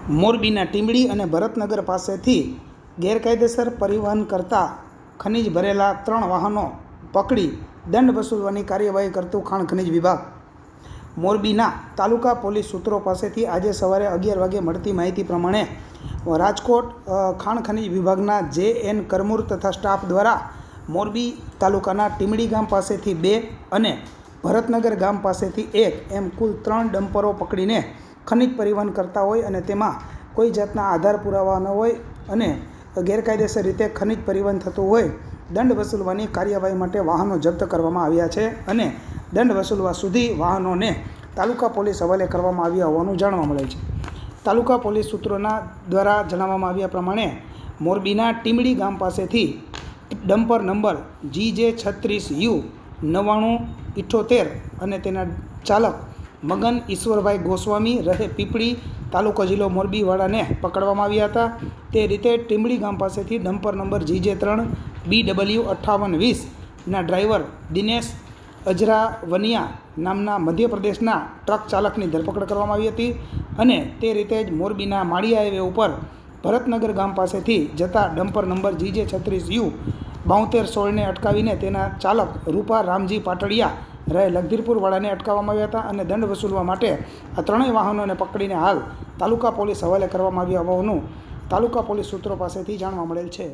મોરબીના ટીંબડી અને ભરતનગર પાસેથી ગેરકાયદેસર પરિવહન કરતા ખનીજ ભરેલા 3 વાહનો પકડી દંડ વસૂલવાની કાર્યવાહી કરતું ખાણ ખનીજ વિભાગ. મોરબીના તાલુકા પોલીસ સૂત્રો પાસેથી આજે સવારે 11 વાગે મળતી માહિતી પ્રમાણે રાજકોટ ખાણ ખનીજ વિભાગના JN કરમૂર તથા સ્ટાફ દ્વારા મોરબી તાલુકાના ટીંબડી ગામ પાસેથી 2 અને ભરતનગર ગામ પાસેથી 1 એમ કુલ 3 ડમ્પરો પકડીને ખનીજ પરિવહન કરતા હોય અને તેમાં કોઈ જાતના આધાર પુરાવા ન હોય અને ગેરકાયદેસર રીતે ખનીજ પરિવહન થતું હોય દંડ વસૂલવાની કાર્યવાહી માટે વાહનો જપ્ત કરવામાં આવ્યા છે અને દંડ વસૂલવા સુધી વાહનોને તાલુકા પોલીસ હવાલે કરવામાં આવ્યા હોવાનું જાણવા મળે છે. તાલુકા પોલીસ સૂત્રોના દ્વારા જણાવવામાં આવ્યા પ્રમાણે મોરબીના ટીંબડી ગામ પાસેથી ડમ્પર નંબર GJ36U 9978 અને તેના ચાલક મગન ઈશ્વરભાઈ ગોસ્વામી રહે પીપળી તાલુકો જિલ્લો મોરબીવાળાને પકડવામાં આવ્યા હતા. તે રીતે ટીંબડી ગામ પાસેથી ડમ્પર નંબર GJ3BW5820 ના ડ્રાઈવર દિનેશ અજરાવનિયા નામના મધ્યપ્રદેશના ટ્રક ચાલકની ધરપકડ કરવામાં આવી હતી અને તે રીતે જ મોરબીના માળિયા હાઈવે ઉપર ભરતનગર ગામ પાસેથી જતા ડમ્પર નંબર GJ36U 7216ને અટકાવીને તેના ચાલક રૂપા રામજી પાટડિયા રહે લખધીરપુરવાળાને અટકાવવામાં આવ્યા હતા અને દંડ વસૂલવા માટે આ 3 વાહનોને પકડીને હાલ તાલુકા પોલીસ હવાલે કરવામાં આવ્યા હોવાનું તાલુકા પોલીસ સૂત્રો પાસેથી જાણવા મળેલ છે.